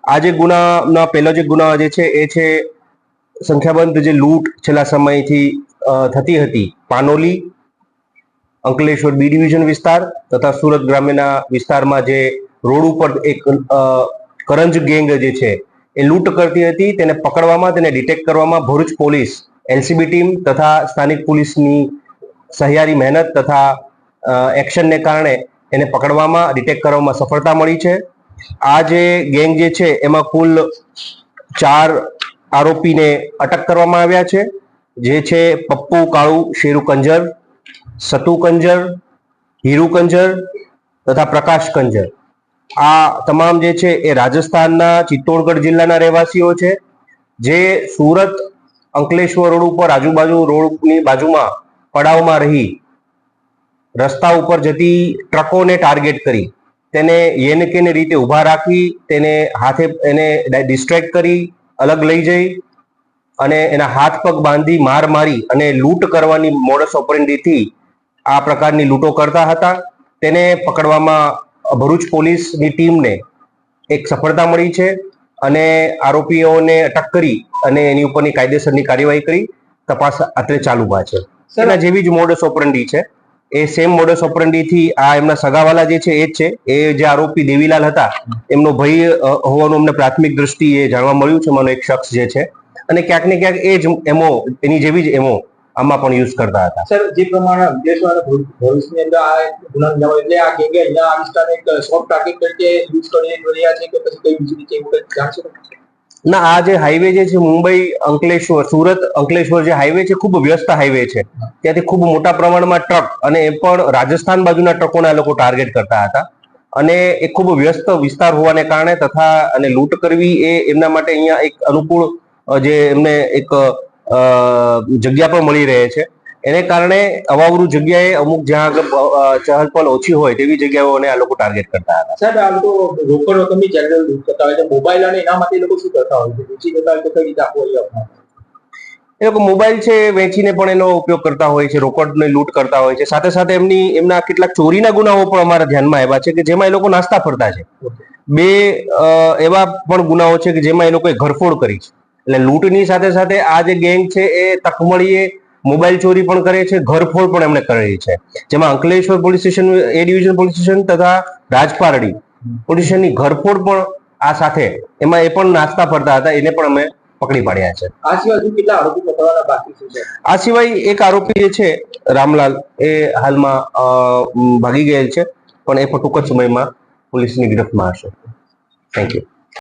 આ જે ગુનાનો પહેલો જે ગુના જે છે એ છે સંખ્યાબંધ જે લૂંટ છેલ્લા સમયથી થતી હતી પાનોલી, અંકલેશ્વર બી ડિવિઝન વિસ્તાર તથા સુરત ગ્રામ્યના વિસ્તારમાં જે રોડ ઉપર એક કરંજ ગેંગ જે છે એ લૂંટ કરતી હતી. તેને પકડવામાં, તેને ડિટેક્ટ કરવામાં ભરૂચ પોલીસ એલસીબી ટીમ તથા સ્થાનિક પોલીસની સહિયારી મહેનત તથા એક્શનને કારણે એને પકડવામાં, ડિટેક્ટ કરવામાં સફળતા મળી છે. આ જે ગેંગ જે છે એમાં કુલ 4 આરોપીને અટક કરવામાં આવ્યા છે, જે છે પપ્પુ કાળુ શેરુ કંજર, સતુ કંજર, હીરુ કંજર તથા પ્રકાશ કંજર. આ તમામ જે છે એ રાજસ્થાનના ચિત્તોડગઢ જિલ્લાના રહેવાસીઓ છે, જે સુરત અંકલેશ્વર રોડ ઉપર આજુબાજુ રોડની બાજુમાં પડાવમાં રહી રસ્તા ઉપર જતી ટ્રકોને ટાર્ગેટ કરી તેને યેન કેન રીતે ઊભા રાખી તેને હાથે એને ડિસ્ટ્રેક્ટ કરી અલગ લઈ જઈ અને એના હાથ પગ બાંધી માર મારી અને લૂંટ કરવાની મોડસ ઓપરેન્ડીથી આ પ્રકારની લૂંટો કરતા હતા. તેને પકડવામાં ભરૂચ પોલીસની ટીમને એક સફળતા મળી છે અને આરોપીઓને અટક કરી અને એની ઉપરની કાયદેસરની કાર્યવાહી કરી તપાસ અત્રે ચાલુમાં છે. એના જેવી જ મોડસ ઓપરેન્ડી છે, એ સેમ મોડસ ઓપરેન્ડી થી આ એમના સગાવાલા જે છે એ જ છે. એ જે આરોપી દેવીલાલ હતા એમનો ભાઈ હોવાનું અમને પ્રાથમિક દ્રષ્ટિએ જાણવા મળ્યું છે, માનો એક શખ્સ જે છે, અને ક્યાંક ને ક્યાંક એ જ એમો, એની જેવી જ એમો આમાં પણ યુઝ કરતા હતા. સર, જે પ્રમાણે અંકલેશ્વર ભવિષ્યની અંદર આ ગુના એટલે આ ગેંગે અહીંયા આ વિસ્તારને એક સોફ્ટ ટાર્ગેટ તરીકે યુઝ કરી રહ્યા છે કે પછી કઈ બીજી રીતે એવું કંઈક જાણશો? ના, આ જે હાઈવે જે છે મુંબઈ અંકલેશ્વર, સુરત અંકલેશ્વર જે હાઈવે છે ખૂબ વ્યસ્ત હાઈવે છે. ત્યાંથી ખૂબ મોટા પ્રમાણમાં ટ્રક અને એ પણ રાજસ્થાન બાજુના ટ્રકોને આ લોકો ટાર્ગેટ કરતા હતા અને એ ખૂબ વ્યસ્ત વિસ્તાર હોવાને કારણે તથા અને લૂંટ કરવી એ એમના માટે અહીંયા એક અનુકૂળ જે એમને એક જગ્યા પણ મળી રહે છે. એને કારણે અવાવરૂ જગ્યાએ અમુક જ્યાં ચહલ પહલ ઓછી હોય તેવી જગ્યાઓને આ લોકો ટાર્ગેટ કરતા હતા. સાહેબ, આ લોકો રોકડ રકમની જનરલ લૂંટ કરતા હોય છે, મોબાઈલ અને એના માટે લોકો શું કરતા હોય છે? વેચી દેતા હોય તો કઈ રીતે આપવો હોય? એ લોકો મોબાઈલ છે વેચીને પણ એનો ઉપયોગ કરતા હોય છે, રોકડની લૂંટ કરતા હોય છે. સાથે સાથે એમના કેટલાક ચોરીના ગુનાઓ પણ અમારા ધ્યાનમાં આવ્યા છે કે જેમાં એ લોકો નાસ્તા ફરતા છે. 2 એવા પણ ગુનાઓ છે કે જેમાં એ લોકોએ ઘરફોડ કરી છે. એટલે લૂંટની સાથે સાથે આ જે ગેંગ છે એ તકમળીએ મોબાઈલ ચોરી પણ કરે છે, ઘરફોડ પણ એમણે કરેલી છે. જેમાં અંકલેશ્વર પોલીસ સ્ટેશન, એ ડિવિઝન પોલીસ સ્ટેશન તથા રાજપારડી પોલીસ સ્ટેશનની ઘરફોડ પણ આ સાથે એમાં એ પણ નાસ્તા ફરતા હતા, એને પણ અમે પકડી પાડ્યા છે. આ સિવાય હજુ કેટલા આરોપી પકડવાના બાકી છે? આ સિવાય એક આરોપી જે છે રામલાલ, એ હાલમાં ભાગી ગયેલ છે, પણ એ પણ ટૂંક જ સમયમાં પોલીસની ગિરફ્તમાં હશે. Thank you.